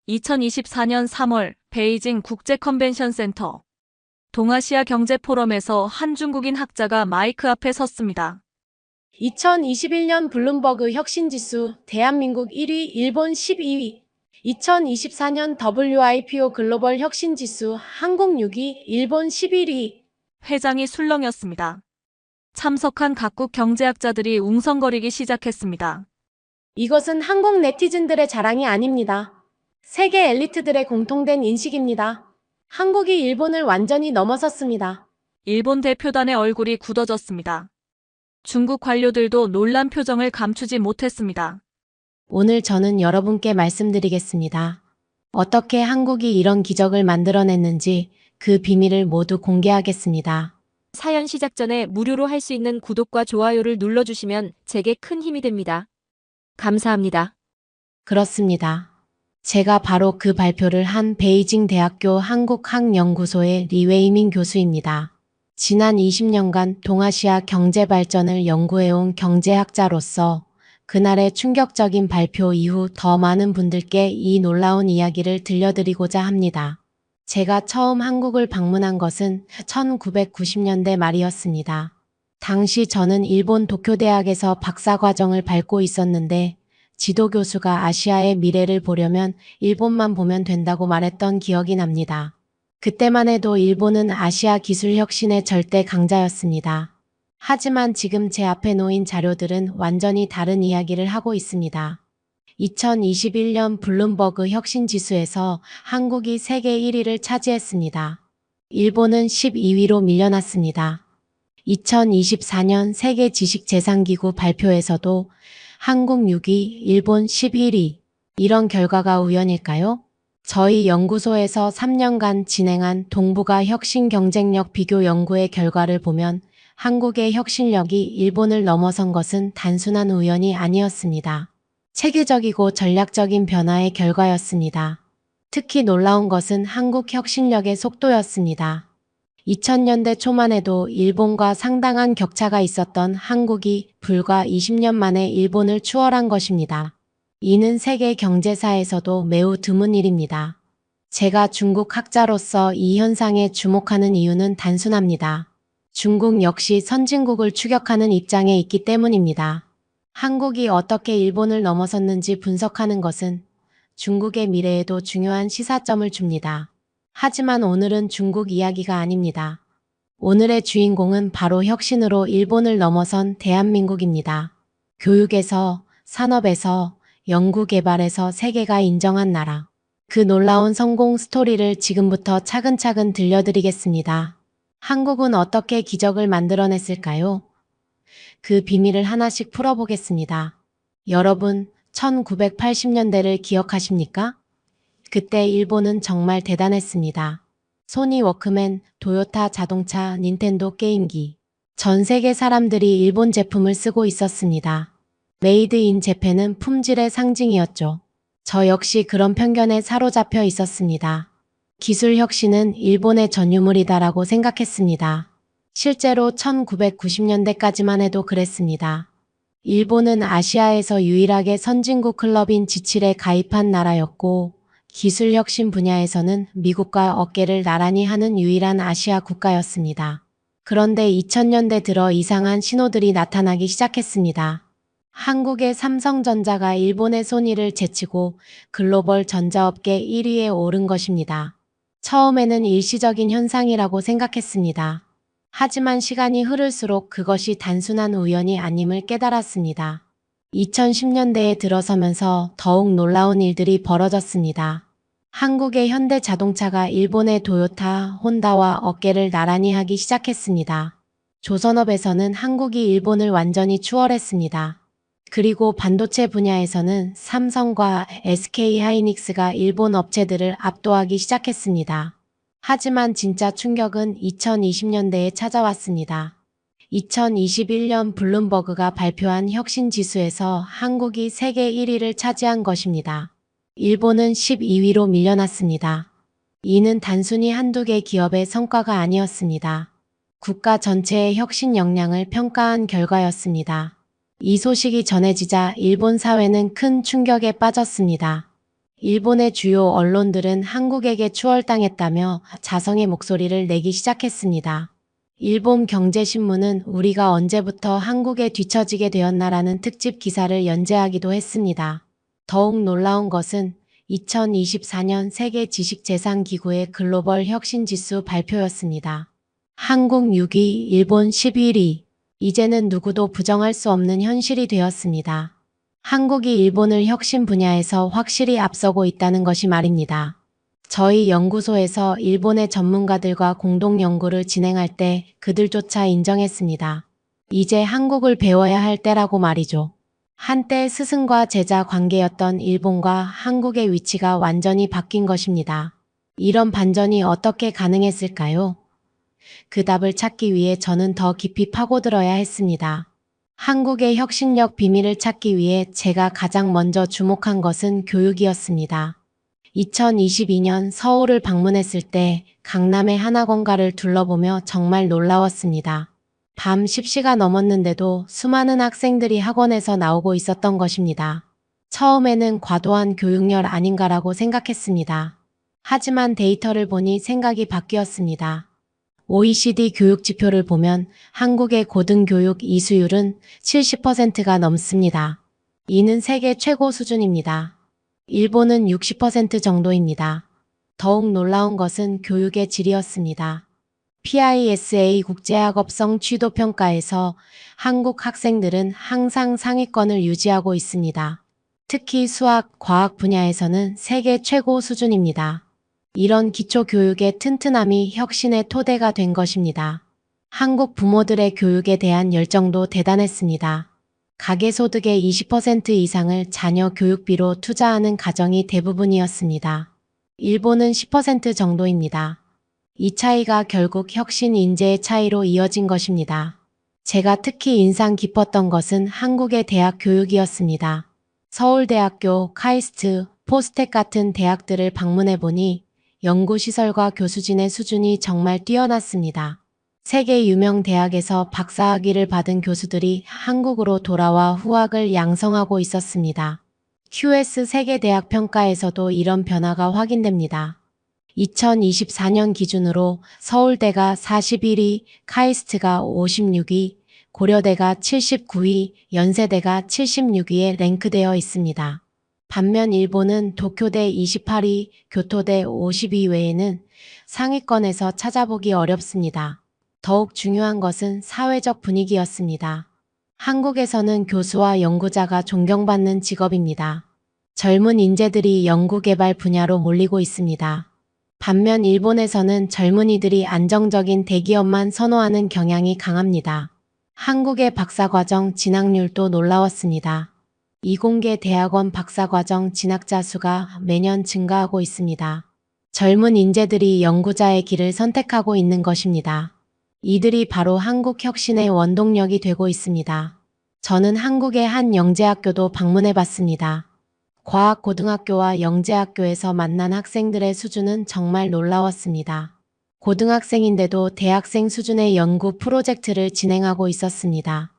2024년 3월 베이징 국제컨벤션센터 동아시아 경제포럼에서 한 중국인 학자가 마이크 앞에 섰습니다. 2021년 블룸버그 혁신지수 대한민국 1위, 일본 12위. 2024년 WIPO 글로벌 혁신지수 한국 6위, 일본 11위. 회장이 술렁였습니다. 참석한 각국 경제학자들이 웅성거리기 시작했습니다. 이것은 한국 네티즌들의 자랑이 아닙니다. 세계 엘리트들의 공통된 인식입니다. 한국이 일본을 완전히 넘어섰습니다. 일본 대표단의 얼굴이 굳어졌습니다. 중국 관료들도 놀란 표정을 감추지 못했습니다. 오늘 저는 여러분께 말씀드리겠습니다. 어떻게 한국이 이런 기적을 만들어냈는지 그 비밀을 모두 공개하겠습니다. 사연 시작 전에 무료로 할 수 있는 구독과 좋아요를 눌러주시면 제게 큰 힘이 됩니다. 감사합니다. 그렇습니다. 제가 바로 그 발표를 한 베이징 대학교 한국학연구소의 리웨이밍 교수입니다. 지난 20년간 동아시아 경제 발전을 연구해온 경제학자로서 그날의 충격적인 발표 이후 더 많은 분들께 이 놀라운 이야기를 들려드리고자 합니다. 제가 처음 한국을 방문한 것은 1990년대 말이었습니다. 당시 저는 일본 도쿄대학에서 박사과정을 밟고 있었는데 지도교수가 아시아의 미래를 보려면 일본만 보면 된다고 말했던 기억이 납니다. 그때만 해도 일본은 아시아 기술 혁신의 절대 강자였습니다. 하지만 지금 제 앞에 놓인 자료들은 완전히 다른 이야기를 하고 있습니다. 2021년 블룸버그 혁신지수에서 한국이 세계 1위를 차지했습니다. 일본은 12위로 밀려났습니다. 2024년 세계 지식재산기구 발표에서도 한국 6위, 일본 11위. 이런 결과가 우연일까요? 저희 연구소에서 3년간 진행한 동북아 혁신 경쟁력 비교 연구의 결과를 보면 한국의 혁신력이 일본을 넘어선 것은 단순한 우연이 아니었습니다. 체계적이고 전략적인 변화의 결과였습니다. 특히 놀라운 것은 한국 혁신력의 속도였습니다. 2000년대 초만 해도 일본과 상당한 격차가 있었던 한국이 불과 20년 만에 일본을 추월한 것입니다. 이는 세계 경제사에서도 매우 드문 일입니다. 제가 중국 학자로서 이 현상에 주목하는 이유는 단순합니다. 중국 역시 선진국을 추격하는 입장에 있기 때문입니다. 한국이 어떻게 일본을 넘어섰는지 분석하는 것은 중국의 미래에도 중요한 시사점을 줍니다. 하지만 오늘은 중국 이야기가 아닙니다. 오늘의 주인공은 바로 혁신으로 일본을 넘어선 대한민국입니다. 교육에서, 산업에서, 연구개발에서 세계가 인정한 나라. 그 놀라운 성공 스토리를 지금부터 차근차근 들려드리겠습니다. 한국은 어떻게 기적을 만들어냈을까요? 그 비밀을 하나씩 풀어보겠습니다. 여러분, 1980년대를 기억하십니까? 그때 일본은 정말 대단했습니다. 소니 워크맨, 도요타 자동차, 닌텐도 게임기. 전 세계 사람들이 일본 제품을 쓰고 있었습니다. 메이드 인 재팬은 품질의 상징이었죠. 저 역시 그런 편견에 사로잡혀 있었습니다. 기술 혁신은 일본의 전유물이다라고 생각했습니다. 실제로 1990년대까지만 해도 그랬습니다. 일본은 아시아에서 유일하게 선진국 클럽인 G7에 가입한 나라였고 기술 혁신 분야에서는 미국과 어깨를 나란히 하는 유일한 아시아 국가였습니다. 그런데 2000년대 들어 이상한 신호들이 나타나기 시작했습니다. 한국의 삼성전자가 일본의 소니를 제치고 글로벌 전자업계 1위에 오른 것입니다. 처음에는 일시적인 현상이라고 생각했습니다. 하지만 시간이 흐를수록 그것이 단순한 우연이 아님을 깨달았습니다. 2010년대에 들어서면서 더욱 놀라운 일들이 벌어졌습니다. 한국의 현대자동차가 일본의 도요타, 혼다와 어깨를 나란히 하기 시작했습니다. 조선업에서는 한국이 일본을 완전히 추월했습니다. 그리고 반도체 분야에서는 삼성과 SK하이닉스가 일본 업체들을 압도하기 시작했습니다. 하지만 진짜 충격은 2020년대에 찾아왔습니다. 2021년 블룸버그가 발표한 혁신지수에서 한국이 세계 1위를 차지한 것입니다. 일본은 12위로 밀려났습니다. 이는 단순히 한두 개 기업의 성과가 아니었습니다. 국가 전체의 혁신 역량을 평가한 결과였습니다. 이 소식이 전해지자 일본 사회는 큰 충격에 빠졌습니다. 일본의 주요 언론들은 한국에게 추월당했다며 자성의 목소리를 내기 시작했습니다. 일본 경제신문은 우리가 언제부터 한국에 뒤처지게 되었나라는 특집 기사를 연재하기도 했습니다. 더욱 놀라운 것은 2024년 세계 지식재산기구의 글로벌 혁신지수 발표였습니다. 한국 6위, 일본 11위. 이제는 누구도 부정할 수 없는 현실이 되었습니다. 한국이 일본을 혁신 분야에서 확실히 앞서고 있다는 것이 말입니다. 저희 연구소에서 일본의 전문가들과 공동 연구를 진행할 때 그들조차 인정했습니다. 이제 한국을 배워야 할 때라고 말이죠. 한때 스승과 제자 관계였던 일본과 한국의 위치가 완전히 바뀐 것입니다. 이런 반전이 어떻게 가능했을까요? 그 답을 찾기 위해 저는 더 깊이 파고들어야 했습니다. 한국의 혁신력 비밀을 찾기 위해 제가 가장 먼저 주목한 것은 교육이었습니다. 2022년 서울을 방문했을 때 강남의 하나건가를 둘러보며 정말 놀라웠습니다. 밤 10시가 넘었는데도 수많은 학생들이 학원에서 나오고 있었던 것입니다. 처음에는 과도한 교육열 아닌가라고 생각했습니다. 하지만 데이터를 보니 생각이 바뀌었습니다. OECD 교육 지표를 보면 한국의 고등교육 이수율은 70%가 넘습니다. 이는 세계 최고 수준입니다. 일본은 60% 정도입니다. 더욱 놀라운 것은 교육의 질이었습니다. PISA 국제학업성 취도평가에서 한국 학생들은 항상 상위권을 유지하고 있습니다. 특히 수학, 과학 분야에서는 세계 최고 수준입니다. 이런 기초교육의 튼튼함이 혁신의 토대가 된 것입니다. 한국 부모들의 교육에 대한 열정도 대단했습니다. 가계소득의 20% 이상을 자녀 교육비로 투자하는 가정이 대부분이었습니다. 일본은 10% 정도입니다. 이 차이가 결국 혁신 인재의 차이로 이어진 것입니다. 제가 특히 인상 깊었던 것은 한국의 대학 교육이었습니다. 서울대학교, 카이스트, 포스텍 같은 대학들을 방문해보니 연구시설과 교수진의 수준이 정말 뛰어났습니다. 세계 유명 대학에서 박사학위를 받은 교수들이 한국으로 돌아와 후학을 양성하고 있었습니다. QS 세계대학 평가에서도 이런 변화가 확인됩니다. 2024년 기준으로 서울대가 41위, 카이스트가 56위, 고려대가 79위, 연세대가 76위에 랭크되어 있습니다. 반면 일본은 도쿄대 28위, 교토대 50위 외에는 상위권에서 찾아보기 어렵습니다. 더욱 중요한 것은 사회적 분위기였습니다. 한국에서는 교수와 연구자가 존경받는 직업입니다. 젊은 인재들이 연구개발 분야로 몰리고 있습니다. 반면 일본에서는 젊은이들이 안정적인 대기업만 선호하는 경향이 강합니다. 한국의 박사과정 진학률도 놀라웠습니다. 이공계 대학원 박사과정 진학자 수가 매년 증가하고 있습니다. 젊은 인재들이 연구자의 길을 선택하고 있는 것입니다. 이들이 바로 한국 혁신의 원동력이 되고 있습니다. 저는 한국의 한 영재학교도 방문해 봤습니다. 과학고등학교와 영재학교에서 만난 학생들의 수준은 정말 놀라웠습니다. 고등학생인데도 대학생 수준의 연구 프로젝트를 진행하고 있었습니다.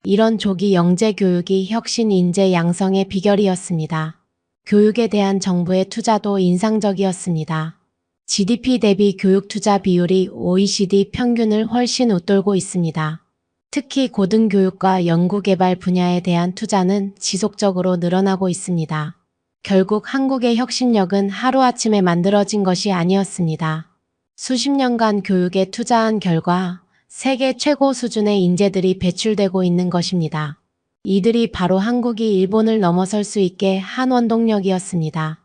이런 조기 영재 교육이 혁신 인재 양성의 비결이었습니다. 교육에 대한 정부의 투자도 인상적이었습니다. GDP 대비 교육 투자 비율이 OECD 평균을 훨씬 웃돌고 있습니다. 특히 고등교육과 연구개발 분야에 대한 투자는 지속적으로 늘어나고 있습니다. 결국 한국의 혁신력은 하루아침에 만들어진 것이 아니었습니다. 수십 년간 교육에 투자한 결과 세계 최고 수준의 인재들이 배출되고 있는 것입니다. 이들이 바로 한국이 일본을 넘어설 수 있게 한 원동력이었습니다.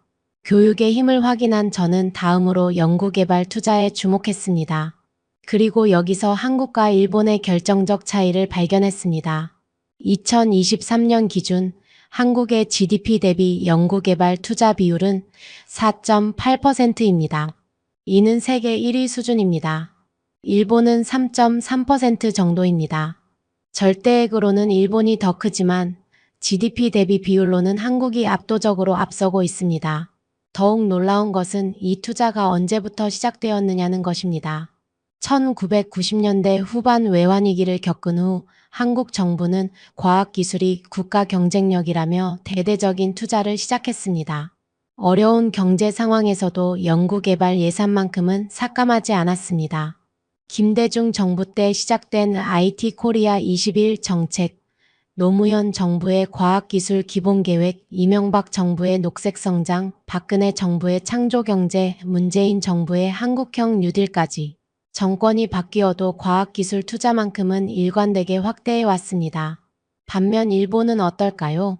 교육의 힘을 확인한 저는 다음으로 연구개발 투자에 주목했습니다. 그리고 여기서 한국과 일본의 결정적 차이를 발견했습니다. 2023년 기준 한국의 GDP 대비 연구개발 투자 비율은 4.8%입니다. 이는 세계 1위 수준입니다. 일본은 3.3% 정도입니다. 절대액으로는 일본이 더 크지만 GDP 대비 비율로는 한국이 압도적으로 앞서고 있습니다. 더욱 놀라운 것은 이 투자가 언제부터 시작되었느냐는 것입니다. 1990년대 후반 외환위기를 겪은 후 한국 정부는 과학기술이 국가 경쟁력이라며 대대적인 투자를 시작했습니다. 어려운 경제 상황에서도 연구개발 예산만큼은 삭감하지 않았습니다. 김대중 정부 때 시작된 IT 코리아 21 정책, 노무현 정부의 과학기술 기본계획, 이명박 정부의 녹색성장, 박근혜 정부의 창조경제, 문재인 정부의 한국형 뉴딜까지 정권이 바뀌어도 과학기술 투자만큼은 일관되게 확대해 왔습니다. 반면 일본은 어떨까요?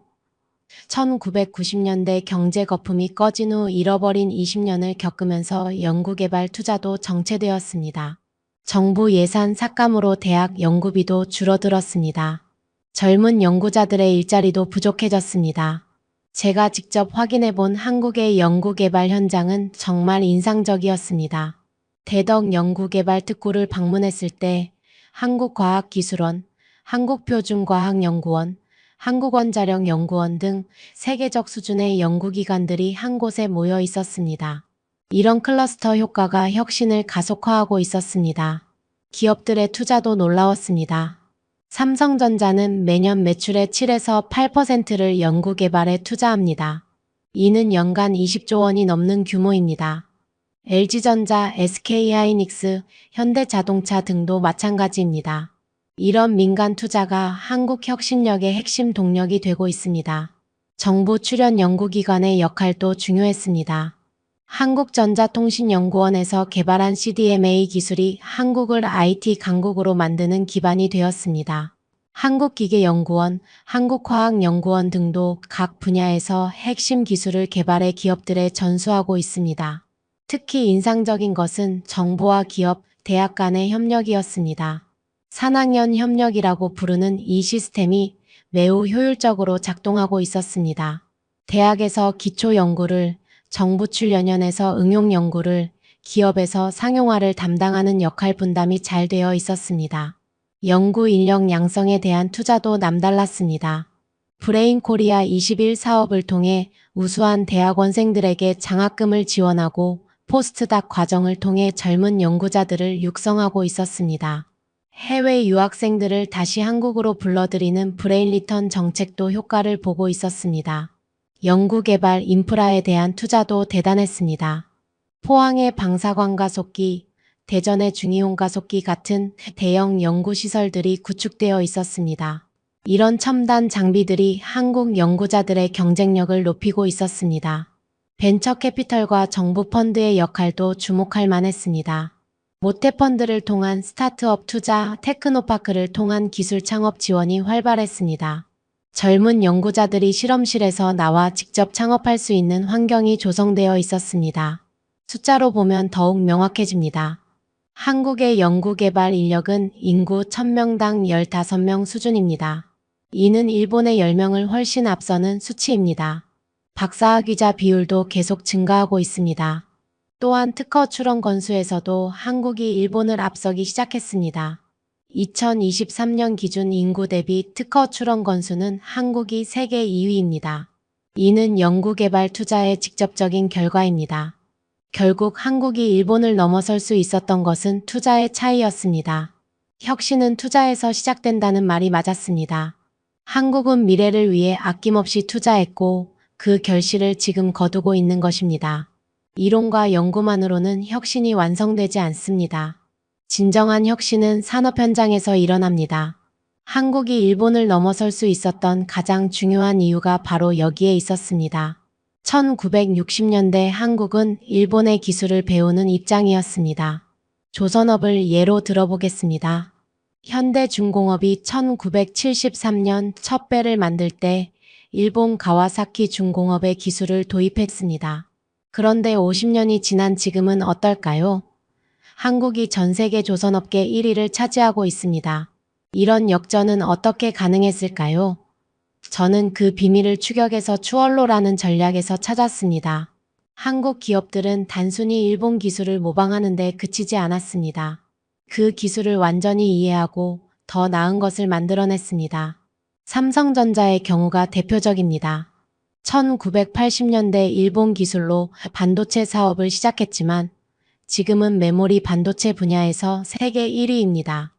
1990년대 경제 거품이 꺼진 후 잃어버린 20년을 겪으면서 연구개발 투자도 정체되었습니다. 정부 예산 삭감으로 대학 연구비도 줄어들었습니다. 젊은 연구자들의 일자리도 부족해졌습니다. 제가 직접 확인해본 한국의 연구개발 현장은 정말 인상적이었습니다. 대덕 연구개발특구를 방문했을 때 한국과학기술원, 한국표준과학연구원, 한국원자력연구원 등 세계적 수준의 연구기관들이 한 곳에 모여 있었습니다. 이런 클러스터 효과가 혁신을 가속화하고 있었습니다. 기업들의 투자도 놀라웠습니다. 삼성전자는 매년 매출의 7에서 8%를 연구개발에 투자합니다. 이는 연간 20조 원이 넘는 규모입니다. LG전자, SK하이닉스, 현대자동차 등도 마찬가지입니다. 이런 민간 투자가 한국 혁신력의 핵심 동력이 되고 있습니다. 정부 출연 연구기관의 역할도 중요했습니다. 한국전자통신연구원에서 개발한 CDMA 기술이 한국을 IT 강국으로 만드는 기반이 되었습니다. 한국기계연구원, 한국화학연구원 등도 각 분야에서 핵심 기술을 개발해 기업들에 전수하고 있습니다. 특히 인상적인 것은 정부와 기업, 대학 간의 협력이었습니다. 산학연 협력이라고 부르는 이 시스템이 매우 효율적으로 작동하고 있었습니다. 대학에서 기초 연구를, 정부 출연연에서 응용 연구를, 기업에서 상용화를 담당하는 역할 분담이 잘 되어 있었습니다. 연구 인력 양성에 대한 투자도 남달랐습니다. 브레인 코리아 21 사업을 통해 우수한 대학원생들에게 장학금을 지원하고 포스트닥 과정을 통해 젊은 연구자들을 육성하고 있었습니다. 해외 유학생들을 다시 한국으로 불러들이는 브레인 리턴 정책도 효과를 보고 있었습니다. 연구개발 인프라에 대한 투자도 대단했습니다. 포항의 방사광 가속기, 대전의 중이온 가속기 같은 대형 연구시설들이 구축되어 있었습니다. 이런 첨단 장비들이 한국 연구자들의 경쟁력을 높이고 있었습니다. 벤처 캐피털과 정부 펀드의 역할도 주목할 만했습니다. 모태펀드를 통한 스타트업 투자, 테크노파크를 통한 기술 창업 지원이 활발했습니다. 젊은 연구자들이 실험실에서 나와 직접 창업할 수 있는 환경이 조성되어 있었습니다. 숫자로 보면 더욱 명확해집니다. 한국의 연구개발 인력은 인구 1000명당 15명 수준입니다. 이는 일본의 10명을 훨씬 앞서는 수치입니다. 박사학위자 비율도 계속 증가하고 있습니다. 또한 특허 출원 건수에서도 한국이 일본을 앞서기 시작했습니다. 2023년 기준 인구 대비 특허 출원 건수는 한국이 세계 2위입니다. 이는 연구개발 투자의 직접적인 결과입니다. 결국 한국이 일본을 넘어설 수 있었던 것은 투자의 차이였습니다. 혁신은 투자에서 시작된다는 말이 맞았습니다. 한국은 미래를 위해 아낌없이 투자했고 그 결실을 지금 거두고 있는 것입니다. 이론과 연구만으로는 혁신이 완성되지 않습니다. 진정한 혁신은 산업 현장에서 일어납니다. 한국이 일본을 넘어설 수 있었던 가장 중요한 이유가 바로 여기에 있었습니다. 1960년대 한국은 일본의 기술을 배우는 입장이었습니다. 조선업을 예로 들어보겠습니다. 현대중공업이 1973년 첫 배를 만들 때 일본 가와사키 중공업의 기술을 도입했습니다. 그런데 50년이 지난 지금은 어떨까요? 한국이 전 세계 조선업계 1위를 차지하고 있습니다. 이런 역전은 어떻게 가능했을까요? 저는 그 비밀을 추격해서 추월로라는 전략에서 찾았습니다. 한국 기업들은 단순히 일본 기술을 모방하는 데 그치지 않았습니다. 그 기술을 완전히 이해하고 더 나은 것을 만들어냈습니다. 삼성전자의 경우가 대표적입니다. 1980년대 일본 기술로 반도체 사업을 시작했지만 지금은 메모리 반도체 분야에서 세계 1위입니다.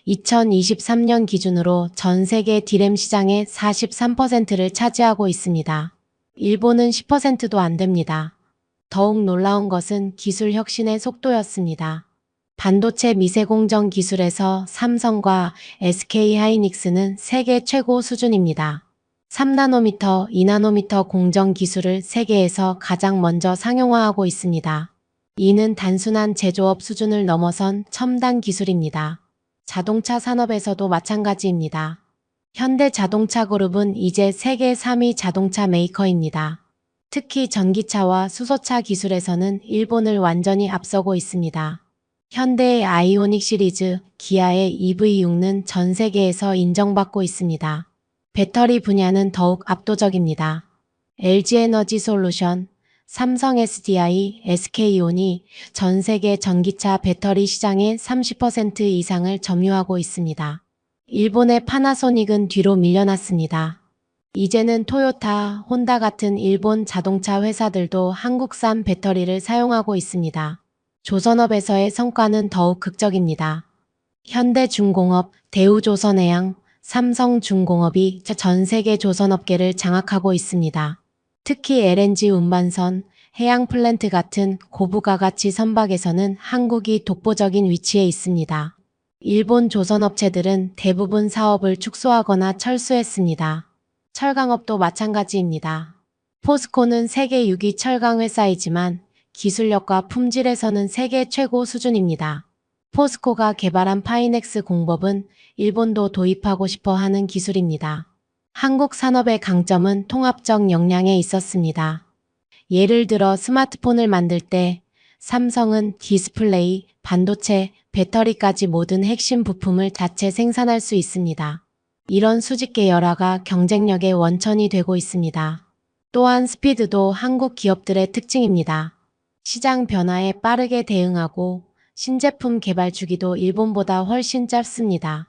2023년 기준으로 전 세계 디램 시장의 43%를 차지하고 있습니다. 일본은 10%도 안 됩니다. 더욱 놀라운 것은 기술 혁신의 속도였습니다. 반도체 미세공정 기술에서 삼성과 SK하이닉스는 세계 최고 수준입니다. 3나노미터, 2나노미터 공정 기술을 세계에서 가장 먼저 상용화하고 있습니다. 이는 단순한 제조업 수준을 넘어선 첨단 기술입니다. 자동차 산업에서도 마찬가지입니다. 현대자동차 그룹은 이제 세계 3위 자동차 메이커입니다. 특히 전기차와 수소차 기술에서는 일본을 완전히 앞서고 있습니다. 현대의 아이오닉 시리즈, 기아의 EV6는 전 세계에서 인정받고 있습니다. 배터리 분야는 더욱 압도적입니다. LG에너지솔루션, 삼성 SDI, SK온이 전 세계 전기차 배터리 시장의 30% 이상을 점유하고 있습니다. 일본의 파나소닉은 뒤로 밀려났습니다. 이제는 토요타, 혼다 같은 일본 자동차 회사들도 한국산 배터리를 사용하고 있습니다. 조선업에서의 성과는 더욱 극적입니다. 현대중공업, 대우조선해양, 삼성중공업이 전 세계 조선업계를 장악하고 있습니다. 특히 LNG 운반선, 해양 플랜트 같은 고부가 가치 선박에서는 한국이 독보적인 위치에 있습니다. 일본 조선업체들은 대부분 사업을 축소하거나 철수했습니다. 철강업도 마찬가지입니다. 포스코는 세계 6위 철강 회사이지만 기술력과 품질에서는 세계 최고 수준입니다. 포스코가 개발한 파이넥스 공법은 일본도 도입하고 싶어 하는 기술입니다. 한국 산업의 강점은 통합적 역량에 있었습니다. 예를 들어 스마트폰을 만들 때 삼성은 디스플레이, 반도체, 배터리까지 모든 핵심 부품을 자체 생산할 수 있습니다. 이런 수직 계열화가 경쟁력의 원천이 되고 있습니다. 또한 스피드도 한국 기업들의 특징입니다. 시장 변화에 빠르게 대응하고 신제품 개발 주기도 일본보다 훨씬 짧습니다.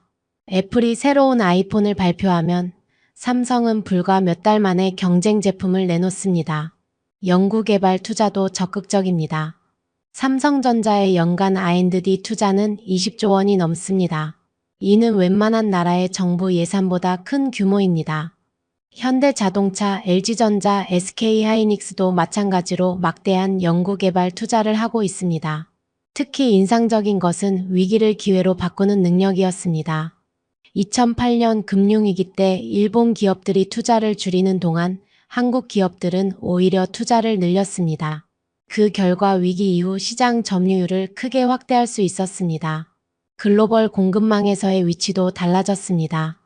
애플이 새로운 아이폰을 발표하면 삼성은 불과 몇 달 만에 경쟁 제품을 내놓습니다. 연구개발 투자도 적극적입니다. 삼성전자의 연간 R&D 투자는 20조 원이 넘습니다. 이는 웬만한 나라의 정부 예산보다 큰 규모입니다. 현대자동차, LG전자, SK하이닉스도 마찬가지로 막대한 연구개발 투자를 하고 있습니다. 특히 인상적인 것은 위기를 기회로 바꾸는 능력이었습니다. 2008년 금융위기 때 일본 기업들이 투자를 줄이는 동안 한국 기업들은 오히려 투자를 늘렸습니다. 그 결과 위기 이후 시장 점유율을 크게 확대할 수 있었습니다. 글로벌 공급망에서의 위치도 달라졌습니다.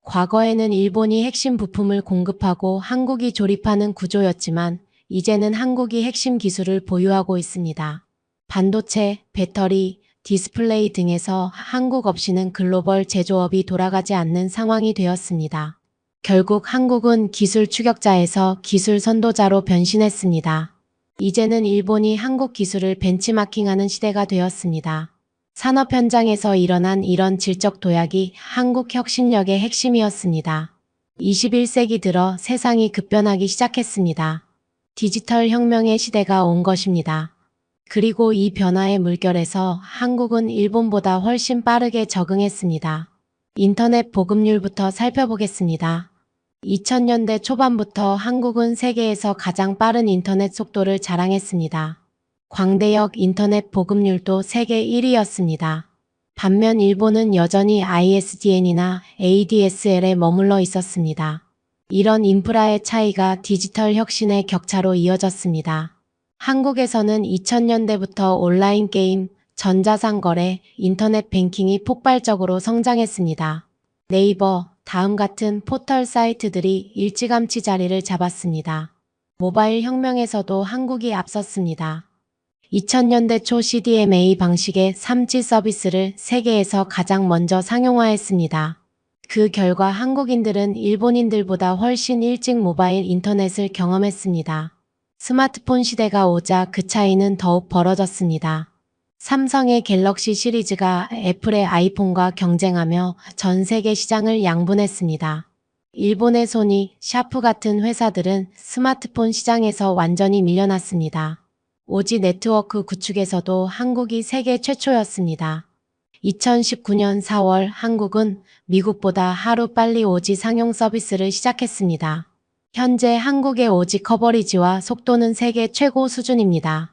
과거에는 일본이 핵심 부품을 공급하고 한국이 조립하는 구조였지만 이제는 한국이 핵심 기술을 보유하고 있습니다. 반도체, 배터리, 디스플레이 등에서 한국 없이는 글로벌 제조업이 돌아가지 않는 상황이 되었습니다. 결국 한국은 기술 추격자에서 기술 선도자로 변신했습니다. 이제는 일본이 한국 기술을 벤치마킹하는 시대가 되었습니다. 산업 현장에서 일어난 이런 질적 도약이 한국 혁신력의 핵심이었습니다. 21세기 들어 세상이 급변하기 시작했습니다. 디지털 혁명의 시대가 온 것입니다. 그리고 이 변화의 물결에서 한국은 일본보다 훨씬 빠르게 적응했습니다. 인터넷 보급률부터 살펴보겠습니다. 2000년대 초반부터 한국은 세계에서 가장 빠른 인터넷 속도를 자랑했습니다. 광대역 인터넷 보급률도 세계 1위였습니다. 반면 일본은 여전히 ISDN이나 ADSL에 머물러 있었습니다. 이런 인프라의 차이가 디지털 혁신의 격차로 이어졌습니다. 한국에서는 2000년대부터 온라인 게임, 전자상거래, 인터넷 뱅킹이 폭발적으로 성장했습니다. 네이버, 다음 같은 포털 사이트들이 일찌감치 자리를 잡았습니다. 모바일 혁명에서도 한국이 앞섰습니다. 2000년대 초 CDMA 방식의 3G 서비스를 세계에서 가장 먼저 상용화했습니다. 그 결과 한국인들은 일본인들보다 훨씬 일찍 모바일 인터넷을 경험했습니다. 스마트폰 시대가 오자 그 차이는 더욱 벌어졌습니다. 삼성의 갤럭시 시리즈가 애플의 아이폰과 경쟁하며 전 세계 시장을 양분했습니다. 일본의 소니, 샤프 같은 회사들은 스마트폰 시장에서 완전히 밀려났습니다. 오지 네트워크 구축에서도 한국이 세계 최초였습니다. 2019년 4월 한국은 미국보다 하루 빨리 오지 상용 서비스를 시작했습니다. 현재 한국의 오지 커버리지와 속도는 세계 최고 수준입니다.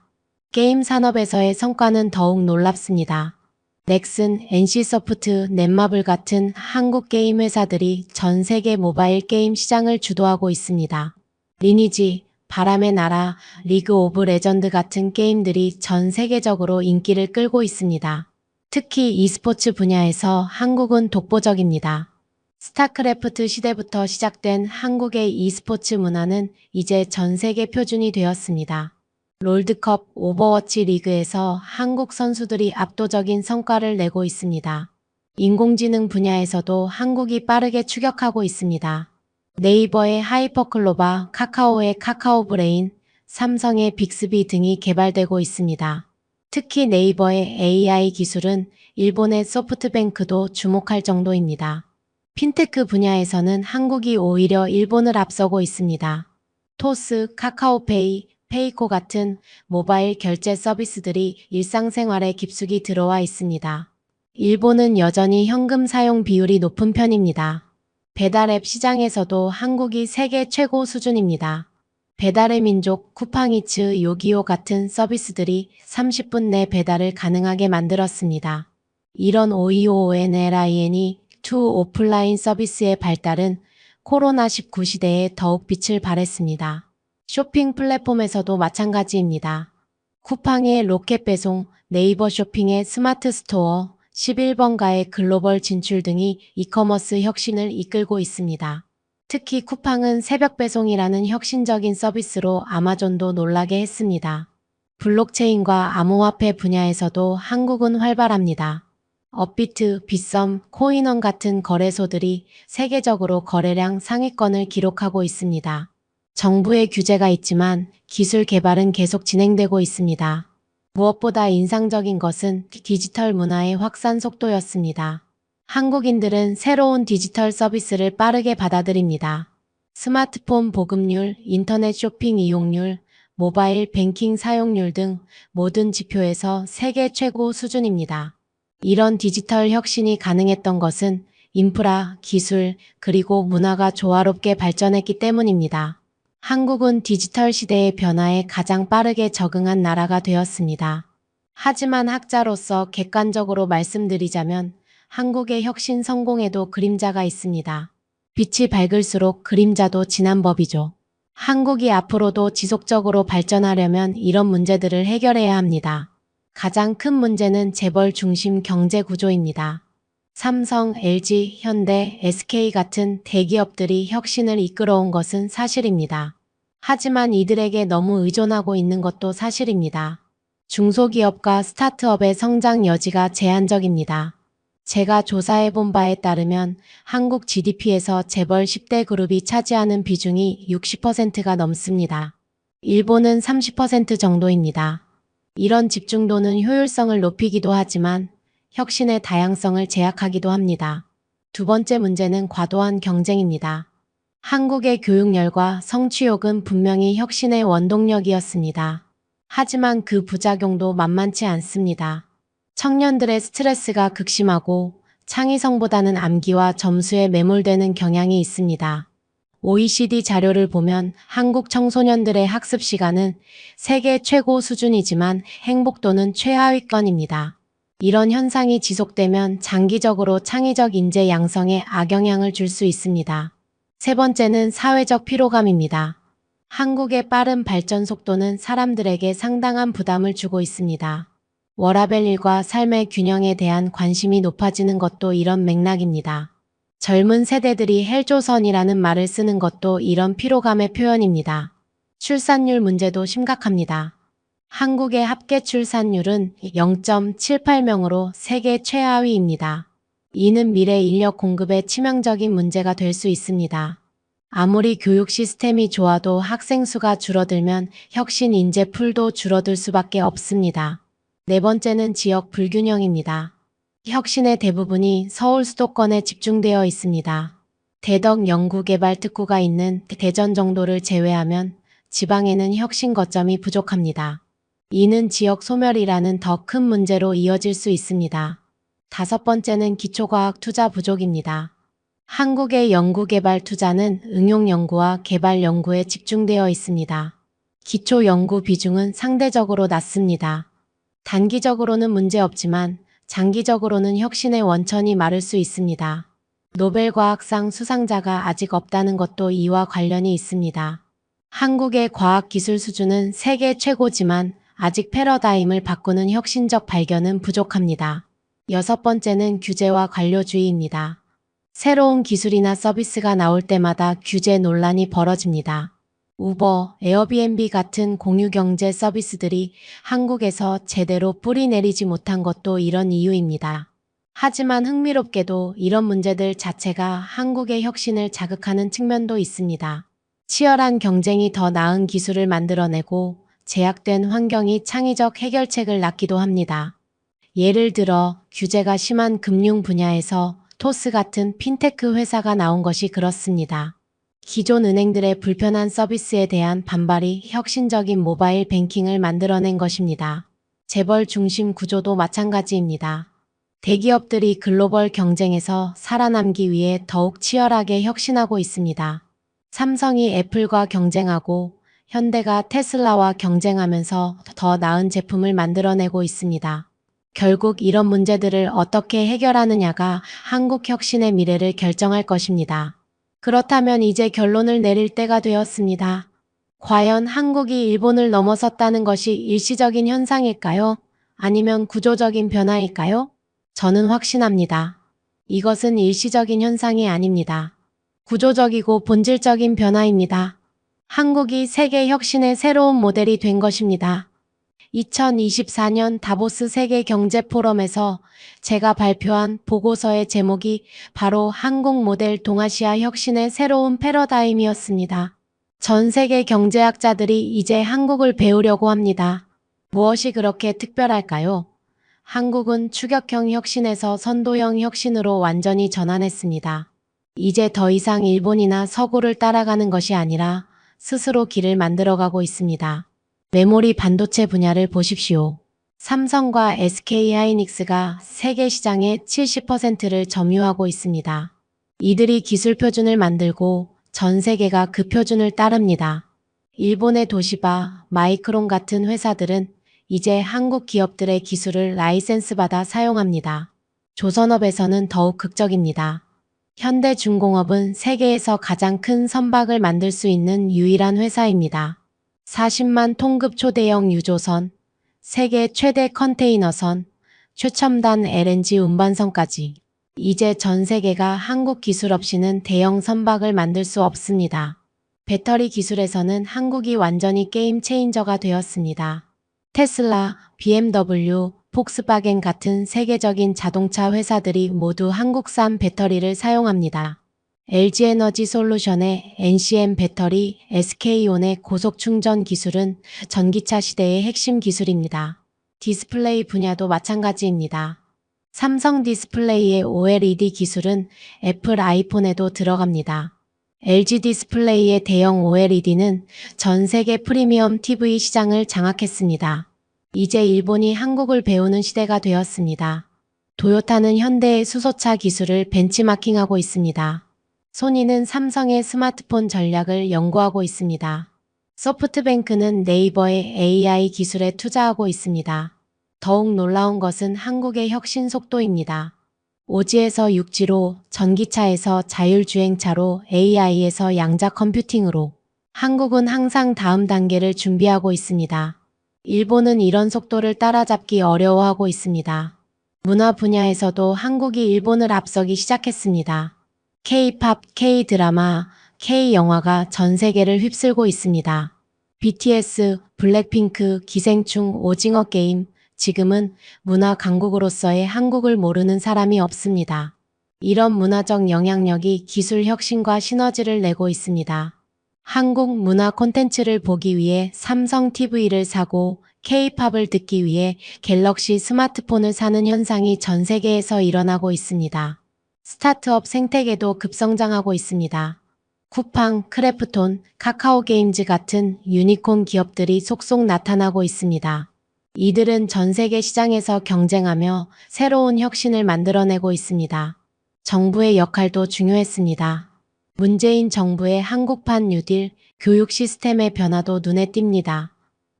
게임 산업에서의 성과는 더욱 놀랍습니다. 넥슨, NC소프트, 넷마블 같은 한국 게임 회사들이 전 세계 모바일 게임 시장을 주도하고 있습니다. 리니지, 바람의 나라, 리그 오브 레전드 같은 게임들이 전 세계적으로 인기를 끌고 있습니다. 특히 e스포츠 분야에서 한국은 독보적입니다. 스타크래프트 시대부터 시작된 한국의 e스포츠 문화는 이제 전 세계 표준이 되었습니다. 롤드컵, 오버워치 리그에서 한국 선수들이 압도적인 성과를 내고 있습니다. 인공지능 분야에서도 한국이 빠르게 추격하고 있습니다. 네이버의 하이퍼클로바, 카카오의 카카오브레인, 삼성의 빅스비 등이 개발되고 있습니다. 특히 네이버의 AI 기술은 일본의 소프트뱅크도 주목할 정도입니다. 핀테크 분야에서는 한국이 오히려 일본을 앞서고 있습니다. 토스, 카카오페이, 페이코 같은 모바일 결제 서비스들이 일상생활에 깊숙이 들어와 있습니다. 일본은 여전히 현금 사용 비율이 높은 편입니다. 배달앱 시장에서도 한국이 세계 최고 수준입니다. 배달의 민족, 쿠팡이츠, 요기요 같은 서비스들이 30분 내 배달을 가능하게 만들었습니다. 이런 OEONLIN이 투 오프라인 서비스의 발달은 코로나19 시대에 더욱 빛을 발했습니다. 쇼핑 플랫폼에서도 마찬가지입니다. 쿠팡의 로켓 배송, 네이버 쇼핑의 스마트 스토어, 11번가의 글로벌 진출 등이 이커머스 혁신을 이끌고 있습니다. 특히 쿠팡은 새벽 배송이라는 혁신적인 서비스로 아마존도 놀라게 했습니다. 블록체인과 암호화폐 분야에서도 한국은 활발합니다. 업비트, 빗썸, 코인원 같은 거래소들이 세계적으로 거래량 상위권을 기록하고 있습니다. 정부의 규제가 있지만 기술 개발은 계속 진행되고 있습니다. 무엇보다 인상적인 것은 디지털 문화의 확산 속도였습니다. 한국인들은 새로운 디지털 서비스를 빠르게 받아들입니다. 스마트폰 보급률, 인터넷 쇼핑 이용률, 모바일 뱅킹 사용률 등 모든 지표에서 세계 최고 수준입니다. 이런 디지털 혁신이 가능했던 것은 인프라, 기술, 그리고 문화가 조화롭게 발전했기 때문입니다. 한국은 디지털 시대의 변화에 가장 빠르게 적응한 나라가 되었습니다. 하지만 학자로서 객관적으로 말씀드리자면 한국의 혁신 성공에도 그림자가 있습니다. 빛이 밝을수록 그림자도 진한 법이죠. 한국이 앞으로도 지속적으로 발전하려면 이런 문제들을 해결해야 합니다. 가장 큰 문제는 재벌 중심 경제 구조입니다. 삼성, LG, 현대, SK 같은 대기업들이 혁신을 이끌어온 것은 사실입니다. 하지만 이들에게 너무 의존하고 있는 것도 사실입니다. 중소기업과 스타트업의 성장 여지가 제한적입니다. 제가 조사해본 바에 따르면 한국 GDP에서 재벌 10대 그룹이 차지하는 비중이 60%가 넘습니다. 일본은 30% 정도입니다. 이런 집중도는 효율성을 높이기도 하지만 혁신의 다양성을 제약하기도 합니다. 두 번째 문제는 과도한 경쟁입니다. 한국의 교육열과 성취욕은 분명히 혁신의 원동력이었습니다. 하지만 그 부작용도 만만치 않습니다. 청년들의 스트레스가 극심하고 창의성보다는 암기와 점수에 매몰되는 경향이 있습니다. OECD 자료를 보면 한국 청소년들의 학습 시간은 세계 최고 수준이지만 행복도는 최하위권입니다. 이런 현상이 지속되면 장기적으로 창의적 인재 양성에 악영향을 줄 수 있습니다. 세 번째는 사회적 피로감입니다. 한국의 빠른 발전 속도는 사람들에게 상당한 부담을 주고 있습니다. 워라밸 일과 삶의 균형에 대한 관심이 높아지는 것도 이런 맥락입니다. 젊은 세대들이 헬조선이라는 말을 쓰는 것도 이런 피로감의 표현입니다. 출산율 문제도 심각합니다. 한국의 합계 출산율은 0.78명으로 세계 최하위입니다. 이는 미래 인력 공급에 치명적인 문제가 될 수 있습니다. 아무리 교육 시스템이 좋아도 학생 수가 줄어들면 혁신 인재 풀도 줄어들 수밖에 없습니다. 네 번째는 지역 불균형입니다. 혁신의 대부분이 서울 수도권에 집중되어 있습니다. 대덕 연구개발 특구가 있는 대전 정도를 제외하면 지방에는 혁신 거점이 부족합니다. 이는 지역 소멸이라는 더 큰 문제로 이어질 수 있습니다. 다섯 번째는 기초과학 투자 부족입니다. 한국의 연구개발 투자는 응용 연구와 개발 연구에 집중되어 있습니다. 기초 연구 비중은 상대적으로 낮습니다. 단기적으로는 문제없지만 장기적으로는 혁신의 원천이 마를 수 있습니다. 노벨 과학상 수상자가 아직 없다는 것도 이와 관련이 있습니다. 한국의 과학기술 수준은 세계 최고지만 아직 패러다임을 바꾸는 혁신적 발견은 부족합니다. 여섯 번째는 규제와 관료주의입니다. 새로운 기술이나 서비스가 나올 때마다 규제 논란이 벌어집니다. 우버, 에어비앤비 같은 공유경제 서비스들이 한국에서 제대로 뿌리 내리지 못한 것도 이런 이유입니다. 하지만 흥미롭게도 이런 문제들 자체가 한국의 혁신을 자극하는 측면도 있습니다. 치열한 경쟁이 더 나은 기술을 만들어내고 제약된 환경이 창의적 해결책을 낳기도 합니다. 예를 들어 규제가 심한 금융 분야에서 토스 같은 핀테크 회사가 나온 것이 그렇습니다. 기존 은행들의 불편한 서비스에 대한 반발이 혁신적인 모바일 뱅킹을 만들어낸 것입니다. 재벌 중심 구조도 마찬가지입니다. 대기업들이 글로벌 경쟁에서 살아남기 위해 더욱 치열하게 혁신하고 있습니다. 삼성이 애플과 경쟁하고 현대가 테슬라와 경쟁하면서 더 나은 제품을 만들어내고 있습니다. 결국 이런 문제들을 어떻게 해결하느냐가 한국 혁신의 미래를 결정할 것입니다. 그렇다면 이제 결론을 내릴 때가 되었습니다. 과연 한국이 일본을 넘어섰다는 것이 일시적인 현상일까요? 아니면 구조적인 변화일까요? 저는 확신합니다. 이것은 일시적인 현상이 아닙니다. 구조적이고 본질적인 변화입니다. 한국이 세계 혁신의 새로운 모델이 된 것입니다. 2024년 다보스 세계 경제 포럼에서 제가 발표한 보고서의 제목이 바로 한국 모델 동아시아 혁신의 새로운 패러다임이었습니다. 전 세계 경제학자들이 이제 한국을 배우려고 합니다. 무엇이 그렇게 특별할까요? 한국은 추격형 혁신에서 선도형 혁신으로 완전히 전환했습니다. 이제 더 이상 일본이나 서구를 따라가는 것이 아니라 스스로 길을 만들어가고 있습니다. 메모리 반도체 분야를 보십시오. 삼성과 SK하이닉스가 세계 시장의 70%를 점유하고 있습니다. 이들이 기술 표준을 만들고 전 세계가 그 표준을 따릅니다. 일본의 도시바, 마이크론 같은 회사들은 이제 한국 기업들의 기술을 라이센스 받아 사용합니다. 조선업에서는 더욱 극적입니다. 현대중공업은 세계에서 가장 큰 선박을 만들 수 있는 유일한 회사입니다. 40만 톤급 초대형 유조선, 세계 최대 컨테이너선, 최첨단 LNG 운반선까지. 이제 전 세계가 한국 기술 없이는 대형 선박을 만들 수 없습니다. 배터리 기술에서는 한국이 완전히 게임 체인저가 되었습니다. 테슬라, BMW, 폭스바겐 같은 세계적인 자동차 회사들이 모두 한국산 배터리를 사용합니다. LG에너지 솔루션의 NCM 배터리, SK온의 고속 충전 기술은 전기차 시대의 핵심 기술입니다. 디스플레이 분야도 마찬가지입니다. 삼성 디스플레이의 OLED 기술은 애플 아이폰에도 들어갑니다. LG 디스플레이의 대형 OLED는 전 세계 프리미엄 TV 시장을 장악했습니다. 이제 일본이 한국을 배우는 시대가 되었습니다. 도요타는 현대의 수소차 기술을 벤치마킹하고 있습니다. 소니는 삼성의 스마트폰 전략을 연구하고 있습니다. 소프트뱅크는 네이버의 AI 기술에 투자하고 있습니다. 더욱 놀라운 것은 한국의 혁신 속도입니다. 오지에서 육지로, 전기차에서 자율주행차로, AI에서 양자 컴퓨팅으로 한국은 항상 다음 단계를 준비하고 있습니다. 일본은 이런 속도를 따라잡기 어려워하고 있습니다. 문화 분야에서도 한국이 일본을 앞서기 시작했습니다. K-팝, K-드라마, K-영화가 전 세계를 휩쓸고 있습니다. BTS, 블랙핑크, 기생충, 오징어 게임, 지금은 문화 강국으로서의 한국을 모르는 사람이 없습니다. 이런 문화적 영향력이 기술 혁신과 시너지를 내고 있습니다. 한국 문화 콘텐츠를 보기 위해 삼성 TV를 사고 K-팝을 듣기 위해 갤럭시 스마트폰을 사는 현상이 전 세계에서 일어나고 있습니다. 스타트업 생태계도 급성장하고 있습니다. 쿠팡, 크래프톤, 카카오게임즈 같은 유니콘 기업들이 속속 나타나고 있습니다. 이들은 전 세계 시장에서 경쟁하며 새로운 혁신을 만들어내고 있습니다. 정부의 역할도 중요했습니다. 문재인 정부의 한국판 뉴딜 교육 시스템의 변화도 눈에 띕니다.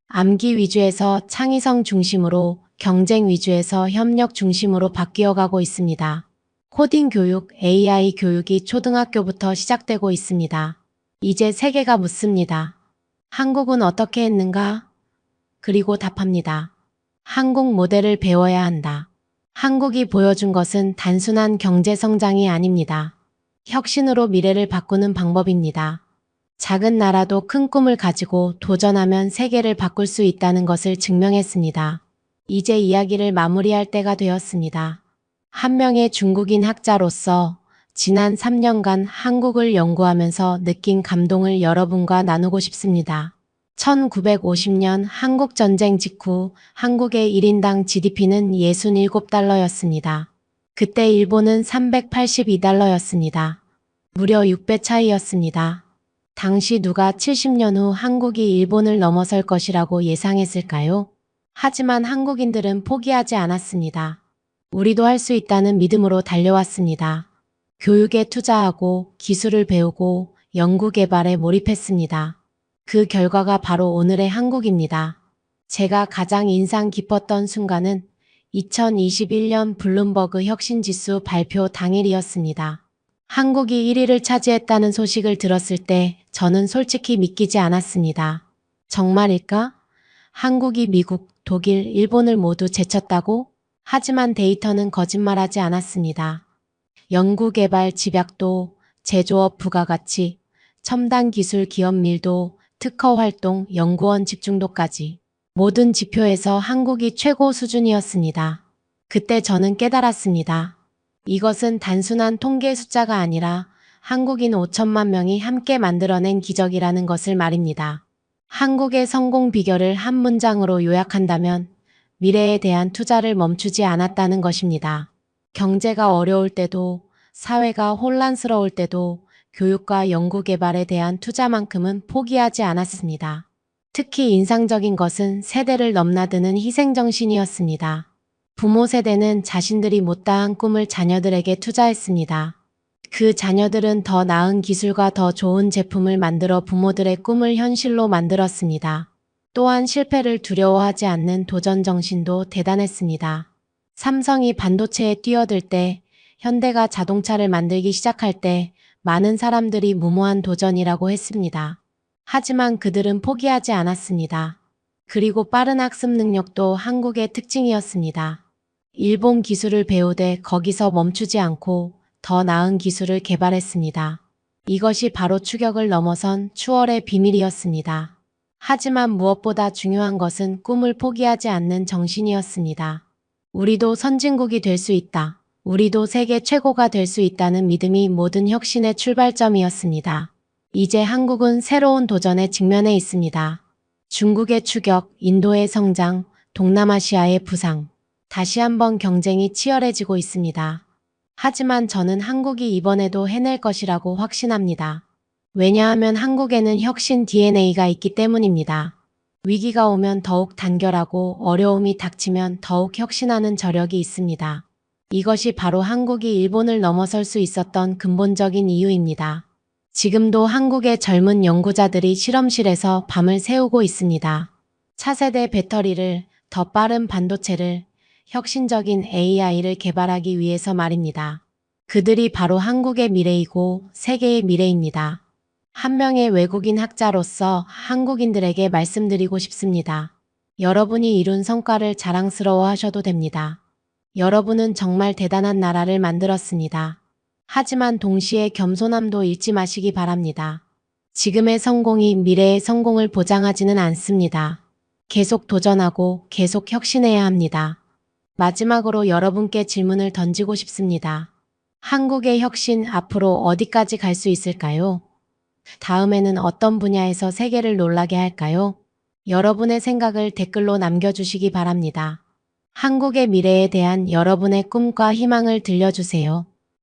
암기 위주에서 창의성 중심으로, 경쟁 위주에서 협력 중심으로 바뀌어가고 있습니다. 코딩 교육, AI 교육이 초등학교부터 시작되고 있습니다. 이제 세계가 묻습니다. 한국은 어떻게 했는가? 그리고 답합니다. 한국 모델을 배워야 한다. 한국이 보여준 것은 단순한 경제 성장이 아닙니다. 혁신으로 미래를 바꾸는 방법입니다. 작은 나라도 큰 꿈을 가지고 도전하면 세계를 바꿀 수 있다는 것을 증명했습니다. 이제 이야기를 마무리할 때가 되었습니다. 한 명의 중국인 학자로서 지난 3년간 한국을 연구하면서 느낀 감동을 여러분과 나누고 싶습니다. 1950년 한국전쟁 직후 한국의 1인당 GDP는 67달러였습니다. 그때 일본은 382달러였습니다. 무려 6배 차이였습니다. 당시 누가 70년 후 한국이 일본을 넘어설 것이라고 예상했을까요? 하지만 한국인들은 포기하지 않았습니다. 우리도 할 수 있다는 믿음으로 달려왔습니다. 교육에 투자하고 기술을 배우고 연구개발에 몰입했습니다. 그 결과가 바로 오늘의 한국입니다. 제가 가장 인상 깊었던 순간은 2021년 블룸버그 혁신지수 발표 당일이었습니다. 한국이 1위를 차지했다는 소식을 들었을 때 저는 솔직히 믿기지 않았습니다. 정말일까? 한국이 미국, 독일, 일본을 모두 제쳤다고? 하지만 데이터는 거짓말하지 않았습니다. 연구개발 집약도, 제조업 부가가치, 첨단 기술 기업 밀도, 특허 활동, 연구원 집중도까지 모든 지표에서 한국이 최고 수준이었습니다. 그때 저는 깨달았습니다. 이것은 단순한 통계 숫자가 아니라 한국인 5천만 명이 함께 만들어낸 기적이라는 것을 말입니다. 한국의 성공 비결을 한 문장으로 요약한다면 미래에 대한 투자를 멈추지 않았다는 것입니다. 경제가 어려울 때도, 사회가 혼란스러울 때도 교육과 연구개발에 대한 투자만큼은 포기하지 않았습니다. 특히 인상적인 것은 세대를 넘나드는 희생정신이었습니다. 부모 세대는 자신들이 못다한 꿈을 자녀들에게 투자했습니다. 그 자녀들은 더 나은 기술과 더 좋은 제품을 만들어 부모들의 꿈을 현실로 만들었습니다. 또한 실패를 두려워하지 않는 도전 정신도 대단했습니다. 삼성이 반도체에 뛰어들 때, 현대가 자동차를 만들기 시작할 때 많은 사람들이 무모한 도전이라고 했습니다. 하지만 그들은 포기하지 않았습니다. 그리고 빠른 학습 능력도 한국의 특징이었습니다. 일본 기술을 배우되 거기서 멈추지 않고 더 나은 기술을 개발했습니다. 이것이 바로 추격을 넘어선 추월의 비밀이었습니다. 하지만 무엇보다 중요한 것은 꿈을 포기하지 않는 정신이었습니다. 우리도 선진국이 될 수 있다. 우리도 세계 최고가 될 수 있다는 믿음이 모든 혁신의 출발점이었습니다. 이제 한국은 새로운 도전에 직면해 있습니다. 중국의 추격, 인도의 성장, 동남아시아의 부상. 다시 한번 경쟁이 치열해지고 있습니다. 하지만 저는 한국이 이번에도 해낼 것이라고 확신합니다. 왜냐하면 한국에는 혁신 DNA가 있기 때문입니다. 위기가 오면 더욱 단결하고 어려움이 닥치면 더욱 혁신하는 저력이 있습니다. 이것이 바로 한국이 일본을 넘어설 수 있었던 근본적인 이유입니다. 지금도 한국의 젊은 연구자들이 실험실에서 밤을 새우고 있습니다. 차세대 배터리를, 더 빠른 반도체를, 혁신적인 AI를 개발하기 위해서 말입니다. 그들이 바로 한국의 미래이고 세계의 미래입니다. 한 명의 외국인 학자로서 한국인들에게 말씀드리고 싶습니다. 여러분이 이룬 성과를 자랑스러워 하셔도 됩니다. 여러분은 정말 대단한 나라를 만들었습니다. 하지만 동시에 겸손함도 잃지 마시기 바랍니다. 지금의 성공이 미래의 성공을 보장하지는 않습니다. 계속 도전하고 계속 혁신해야 합니다. 마지막으로 여러분께 질문을 던지고 싶습니다. 한국의 혁신 앞으로 어디까지 갈 수 있을까요? 다음에는 어떤 분야에서 세계를 놀라게 할까요? 여러분의 생각을 댓글로 남겨주시기 바랍니다. 한국의 미래에 대한 여러분의 꿈과 희망을 들려주세요.